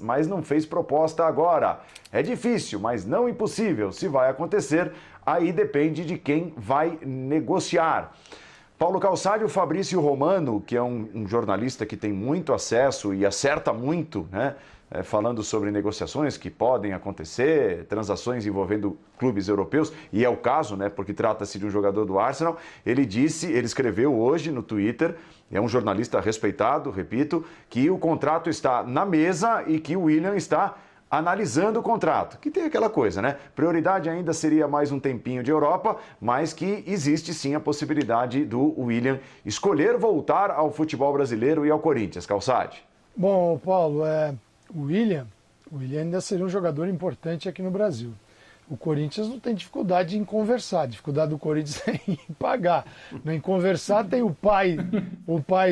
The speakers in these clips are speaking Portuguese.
mas não fez proposta agora. É difícil, mas não impossível. Se vai acontecer, aí depende de quem vai negociar. Paulo Calçade, o Fabrício Romano, que é um jornalista que tem muito acesso e acerta muito, né? Falando sobre negociações que podem acontecer, transações envolvendo clubes europeus, e é o caso, né, porque trata-se de um jogador do Arsenal. Ele escreveu hoje no Twitter, é um jornalista respeitado, repito, que o contrato está na mesa e que o Willian está analisando o contrato, que tem aquela coisa, né? Prioridade ainda seria mais um tempinho de Europa, mas que existe sim a possibilidade do Willian escolher voltar ao futebol brasileiro e ao Corinthians. Calçade. Bom, Paulo, o Willian ainda seria um jogador importante aqui no Brasil. O Corinthians não tem dificuldade em conversar, a dificuldade do Corinthians é em pagar. Em conversar tem o pai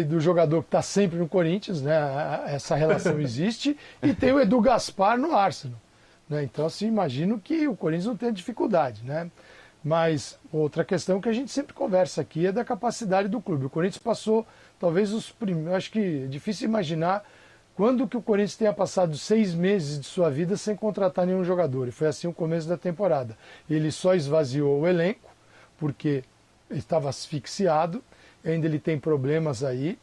do jogador que está sempre no Corinthians, né? Essa relação existe, e tem o Edu Gaspar no Arsenal. Né? Então, assim, imagino que o Corinthians não tenha dificuldade. Né? Mas outra questão que a gente sempre conversa aqui é da capacidade do clube. O Corinthians passou, talvez, acho que é difícil imaginar quando que o Corinthians tenha passado 6 meses de sua vida sem contratar nenhum jogador. E foi assim o começo da temporada. Ele só esvaziou o elenco, porque estava asfixiado, ainda ele tem problemas aí.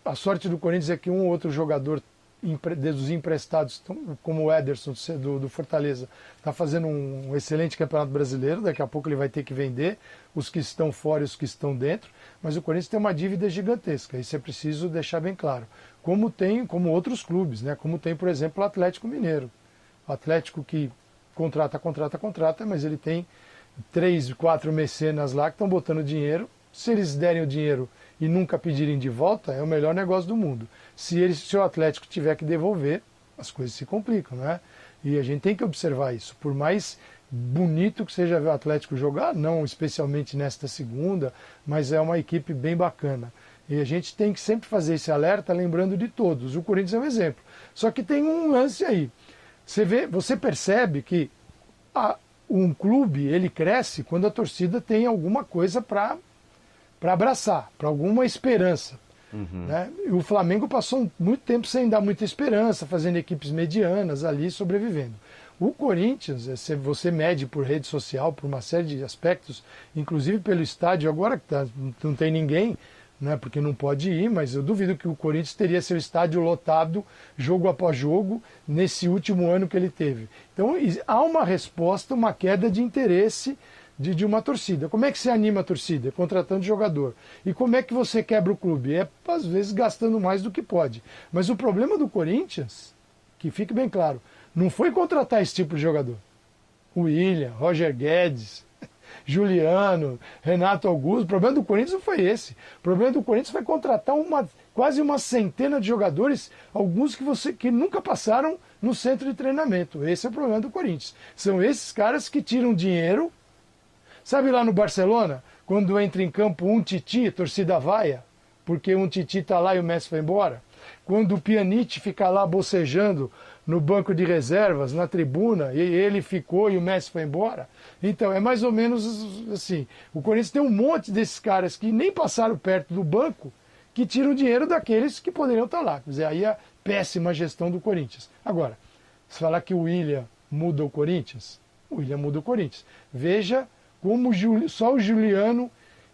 A sorte do Corinthians é que um ou outro jogador dos emprestados, como o Ederson do Fortaleza, está fazendo um excelente campeonato brasileiro. Daqui a pouco ele vai ter que vender os que estão fora e os que estão dentro. Mas o Corinthians tem uma dívida gigantesca, isso é preciso deixar bem claro. Como outros clubes, né? Como tem, por exemplo, o Atlético Mineiro. O Atlético que contrata, mas ele tem 3, 4 mecenas lá que estão botando dinheiro. Se eles derem o dinheiro e nunca pedirem de volta, é o melhor negócio do mundo. Se o Atlético tiver que devolver, as coisas se complicam, né? E a gente tem que observar isso. Por mais bonito que seja ver o Atlético jogar, não especialmente nesta segunda, mas é uma equipe bem bacana. E a gente tem que sempre fazer esse alerta lembrando de todos. O Corinthians é um exemplo. Só que tem um lance aí. Você percebe que um clube ele cresce quando a torcida tem alguma coisa para abraçar, para alguma esperança. Uhum. Né? E o Flamengo passou muito tempo sem dar muita esperança, fazendo equipes medianas ali, sobrevivendo. O Corinthians, você mede por rede social, por uma série de aspectos, inclusive pelo estádio, agora que não tem ninguém, né, porque não pode ir, mas eu duvido que o Corinthians teria seu estádio lotado, jogo após jogo, nesse último ano que ele teve. Então há uma resposta, uma queda de interesse de uma torcida. Como é que você anima a torcida? Contratando jogador. E como é que você quebra o clube? Às vezes, gastando mais do que pode. Mas o problema do Corinthians, que fique bem claro, não foi contratar esse tipo de jogador. Willian, Roger Guedes, Juliano, Renato Augusto. O problema do Corinthians não foi esse. O problema do Corinthians foi contratar quase uma centena de jogadores, alguns que nunca passaram no centro de treinamento. Esse é o problema do Corinthians. São esses caras que tiram dinheiro. Sabe lá no Barcelona, quando entra em campo um Titi, torcida vaia, porque um Titi está lá e o Messi foi embora? Quando o Pjanic fica lá bocejando no banco de reservas, na tribuna, e ele ficou e o Messi foi embora? Então, é mais ou menos assim. O Corinthians tem um monte desses caras que nem passaram perto do banco, que tiram dinheiro daqueles que poderiam estar lá. Quer dizer, aí a péssima gestão do Corinthians. Agora, se falar que o Willian muda o Corinthians, o Willian muda o Corinthians. Veja como só o Juliano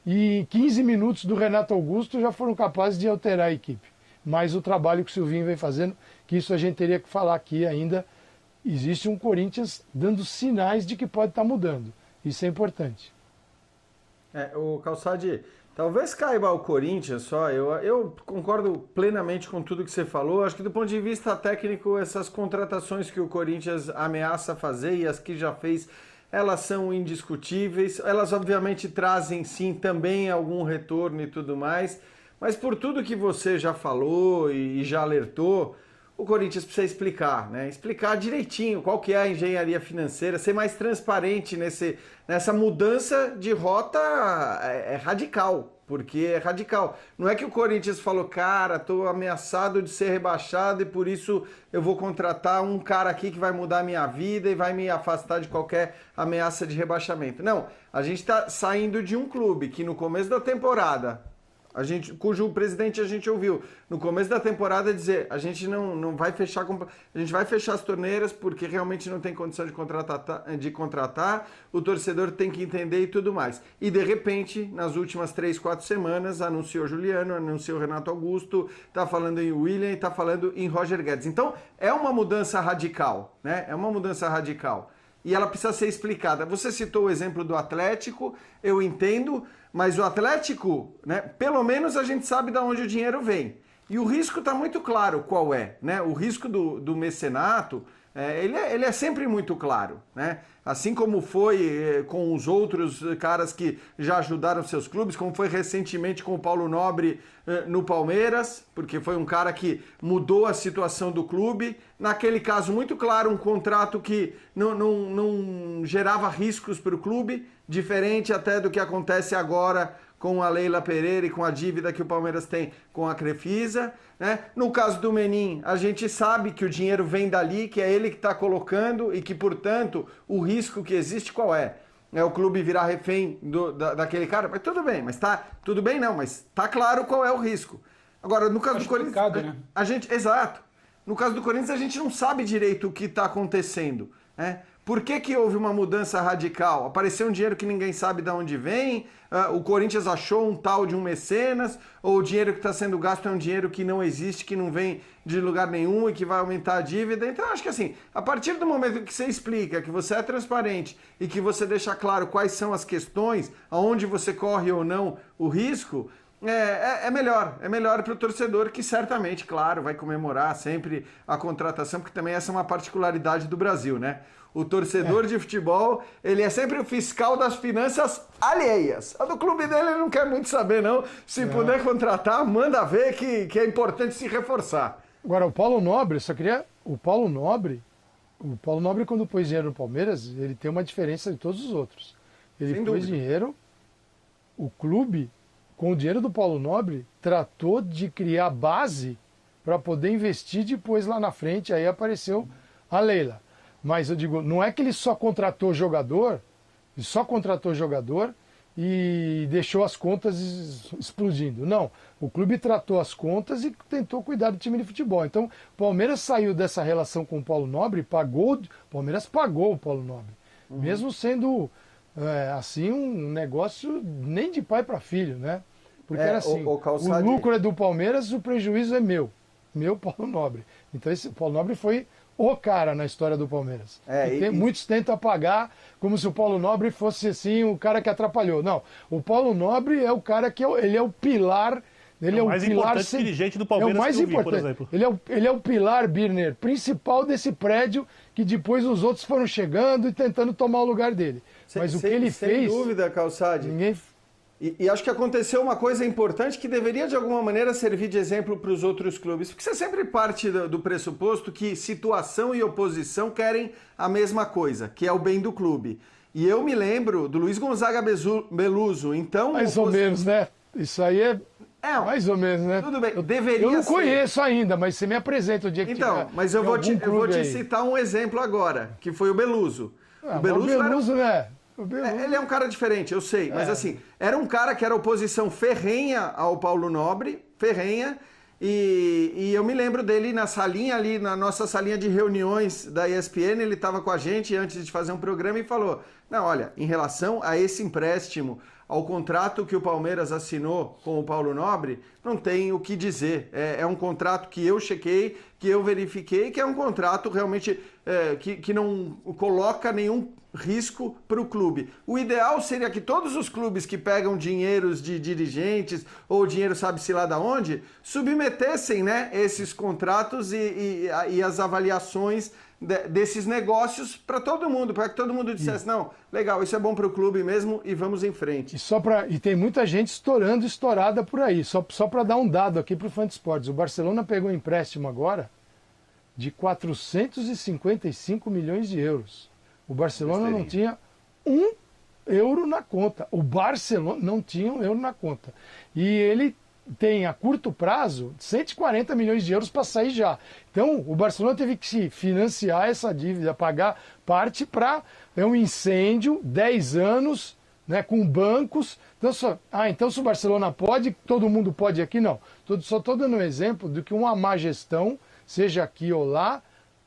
e 15 minutos do Renato Augusto já foram capazes de alterar a equipe. Mas o trabalho que o Silvinho vem fazendo, que isso a gente teria que falar aqui ainda, existe um Corinthians dando sinais de que pode estar mudando. Isso é importante. O Calçade, talvez caiba ao Corinthians só, eu concordo plenamente com tudo que você falou. Acho que do ponto de vista técnico, essas contratações que o Corinthians ameaça fazer e as que já fez, elas são indiscutíveis, elas obviamente trazem sim também algum retorno e tudo mais, mas por tudo que você já falou e já alertou, o Corinthians precisa explicar, né? Explicar direitinho qual que é a engenharia financeira, ser mais transparente nessa mudança de rota radical, porque é radical. Não é que o Corinthians falou, cara, estou ameaçado de ser rebaixado e por isso eu vou contratar um cara aqui que vai mudar a minha vida e vai me afastar de qualquer ameaça de rebaixamento. Não, a gente está saindo de um clube que no começo da temporada cujo presidente a gente ouviu no começo da temporada dizer: a gente não vai fechar, a gente vai fechar as torneiras porque realmente não tem condição de contratar, o torcedor tem que entender e tudo mais. E de repente, nas últimas 3, 4 semanas, anunciou Juliano, anunciou Renato Augusto, está falando em William e está falando em Roger Guedes. Então, é uma mudança radical, né? É uma mudança radical. E ela precisa ser explicada. Você citou o exemplo do Atlético, eu entendo, mas o Atlético, né, pelo menos a gente sabe de onde o dinheiro vem. E o risco está muito claro qual é, né? O risco do mecenato, ele é sempre muito claro, né? Assim como foi com os outros caras que já ajudaram seus clubes, como foi recentemente com o Paulo Nobre no Palmeiras, porque foi um cara que mudou a situação do clube. Naquele caso, muito claro, um contrato que não gerava riscos para o clube, diferente até do que acontece agora com a Leila Pereira e com a dívida que o Palmeiras tem com a Crefisa, né? No caso do Menin, a gente sabe que o dinheiro vem dali, que é ele que está colocando e que, portanto, o risco que existe qual é? É o clube virar refém daquele cara? Mas tudo bem, tudo bem não, mas tá claro qual é o risco. Agora, no caso do Corinthians, né? Exato. No caso do Corinthians, a gente não sabe direito o que está acontecendo, né? Por que houve uma mudança radical? Apareceu um dinheiro que ninguém sabe de onde vem, o Corinthians achou um tal de um mecenas, ou o dinheiro que está sendo gasto é um dinheiro que não existe, que não vem de lugar nenhum e que vai aumentar a dívida. Então, acho que assim, a partir do momento que você explica, que você é transparente e que você deixa claro quais são as questões, aonde você corre ou não o risco, é melhor para o torcedor, que certamente, claro, vai comemorar sempre a contratação, porque também essa é uma particularidade do Brasil, né? O torcedor de futebol, ele é sempre o fiscal das finanças alheias. A do clube dele ele não quer muito saber, não. Se puder contratar, manda ver que é importante se reforçar. Agora, o Paulo Nobre, O Paulo Nobre, quando pôs dinheiro no Palmeiras, ele tem uma diferença de todos os outros. Ele pôs dinheiro, o clube, com o dinheiro do Paulo Nobre, tratou de criar base para poder investir depois lá na frente. Aí apareceu a Leila. Mas eu digo, não é que ele só contratou jogador e deixou as contas explodindo. Não, o clube tratou as contas e tentou cuidar do time de futebol. Então, o Palmeiras saiu dessa relação com o Paulo Nobre, o Palmeiras pagou o Paulo Nobre. Mesmo sendo, assim, um negócio nem de pai para filho, né? Porque era assim, o lucro é do Palmeiras, o prejuízo é meu Paulo Nobre. Então, esse Paulo Nobre foi o cara na história do Palmeiras. Muitos tentam apagar como se o Paulo Nobre fosse assim o cara que atrapalhou. Não, o Paulo Nobre é o cara que ele é o pilar. Ele é o mais pilar importante dirigente do Palmeiras, é o mais que eu vi, importante. por exemplo. Ele é o pilar, Birner, principal desse prédio, que depois os outros foram chegando e tentando tomar o lugar dele. Mas o que ele fez... Sem dúvida, Calçade. Ninguém... E acho que aconteceu uma coisa importante que deveria, de alguma maneira, servir de exemplo para os outros clubes. Porque você sempre parte do pressuposto que situação e oposição querem a mesma coisa, que é o bem do clube. E eu me lembro do Luiz Gonzaga Beluso, então... Mais ou menos, né? Isso aí é mais ou menos, né? Tudo bem, deveria ser. Eu não ser. conheço ainda, mas você me apresenta o dia que Então, mas eu vou te citar um exemplo agora, que foi o Beluso. O Beluso, né? Ele é um cara diferente, eu sei, mas assim, era um cara que era oposição ferrenha ao Paulo Nobre, ferrenha, e eu me lembro dele na salinha ali, na nossa salinha de reuniões da ESPN, ele estava com a gente antes de fazer um programa e falou, não, olha, em relação a esse empréstimo, ao contrato que o Palmeiras assinou com o Paulo Nobre, não tem o que dizer. É um contrato que eu chequei, que eu verifiquei, que é um contrato realmente que não coloca nenhum risco para o clube. O ideal seria que todos os clubes que pegam dinheiros de dirigentes ou dinheiro sabe-se lá da onde, submetessem, né, esses contratos e as avaliações desses negócios para todo mundo, para que todo mundo dissesse, não, legal, isso é bom para o clube mesmo e vamos em frente. E tem muita gente estourada por aí, só para dar um dado aqui para o Fã de Esportes. O Barcelona pegou um empréstimo agora de 455 milhões de euros. O Barcelona não tinha €1 na conta. O Barcelona não tinha €1 na conta. E ele tem a curto prazo 140 milhões de euros para sair já. Então o Barcelona teve que se financiar essa dívida, pagar parte para um incêndio, 10 anos, né, com bancos. Então se o Barcelona pode, todo mundo pode aqui? Não. Só estou dando um exemplo de que uma má gestão, seja aqui ou lá,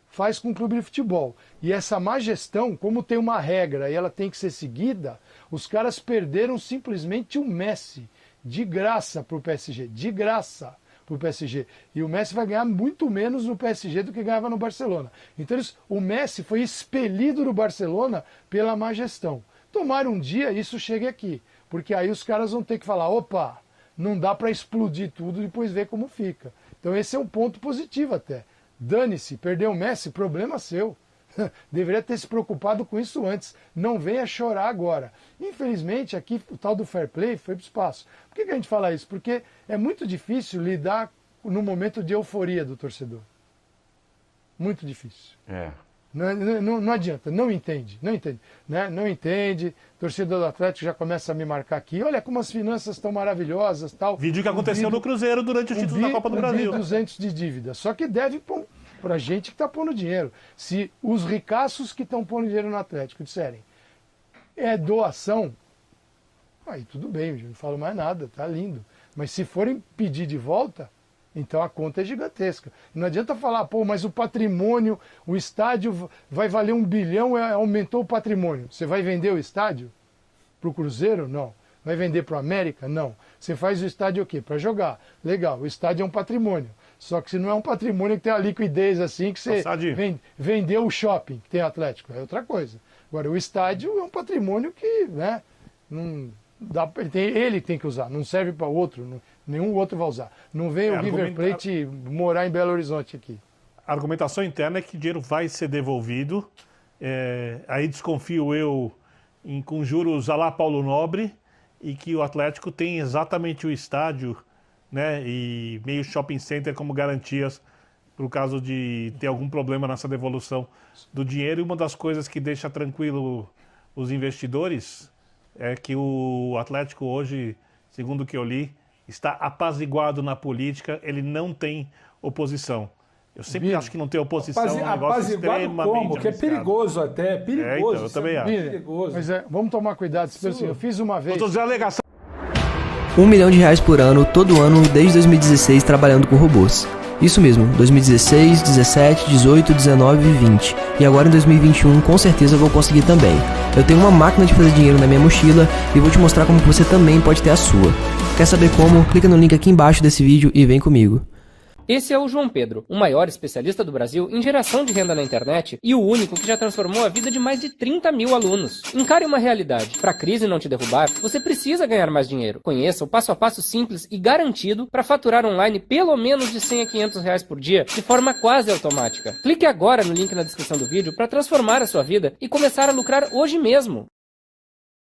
faz com o clube de futebol. E essa má gestão, como tem uma regra e ela tem que ser seguida, os caras perderam simplesmente o Messi, de graça para o PSG, de graça para o PSG. E o Messi vai ganhar muito menos no PSG do que ganhava no Barcelona. Então o Messi foi expelido do Barcelona pela má gestão. Tomara um dia isso chegue aqui, porque aí os caras vão ter que falar, opa, não dá para explodir tudo e depois ver como fica. Então esse é um ponto positivo até. Dane-se, perdeu o Messi, problema seu. Deveria ter se preocupado com isso antes. Não venha chorar agora. Infelizmente, aqui o tal do fair play foi para o espaço. Por que a gente fala isso? Porque é muito difícil lidar no momento de euforia do torcedor. Muito difícil. Não adianta, não entende, né? Não entende, torcedor do Atlético já começa a me marcar aqui, olha como as finanças estão maravilhosas, tal. Vídeo que aconteceu no Cruzeiro durante o título da Copa do Brasil. 200 de dívida, só que deve para a gente que está pondo dinheiro. Se os ricaços que estão pondo dinheiro no Atlético disserem é doação, aí tudo bem, eu não falo mais nada, tá lindo. Mas se forem pedir de volta, então a conta é gigantesca. Não adianta falar, mas o patrimônio, o estádio vai valer 1 bilhão, aumentou o patrimônio. Você vai vender o estádio para o Cruzeiro? Não. Vai vender para o América? Não. Você faz o estádio o quê? Para jogar. Legal, o estádio é um patrimônio. Só que se não é um patrimônio que tem a liquidez assim, que você vendeu o shopping, que tem Atlético, é outra coisa. Agora, o estádio é um patrimônio que, né, não dá, ele tem que usar, não serve para outro, nenhum outro vai usar. Não vem o River Plate morar em Belo Horizonte aqui. A argumentação interna é que o dinheiro vai ser devolvido. Aí desconfio eu com juros à la Paulo Nobre e que o Atlético tem exatamente o estádio, né, e meio shopping center como garantias para o caso de ter algum problema nessa devolução do dinheiro. E uma das coisas que deixa tranquilo os investidores é que o Atlético hoje, segundo o que eu li, está apaziguado na política, ele não tem oposição. Eu sempre acho que não ter oposição é um negócio extremamente como? Que é perigoso até, perigoso. Então, eu também acho. Perigoso. Mas vamos tomar cuidado, eu fiz uma vez... R$1 milhão por ano, todo ano, desde 2016, trabalhando com robôs. Isso mesmo, 2016, 17, 18, 19 e 20. E agora em 2021, com certeza eu vou conseguir também. Eu tenho uma máquina de fazer dinheiro na minha mochila e vou te mostrar como você também pode ter a sua. Quer saber como? Clica no link aqui embaixo desse vídeo e vem comigo. Esse é o João Pedro, o maior especialista do Brasil em geração de renda na internet e o único que já transformou a vida de mais de 30 mil alunos. Encare uma realidade. Para a crise não te derrubar, você precisa ganhar mais dinheiro. Conheça o passo a passo simples e garantido para faturar online pelo menos de 100 a 500 reais por dia de forma quase automática. Clique agora no link na descrição do vídeo para transformar a sua vida e começar a lucrar hoje mesmo.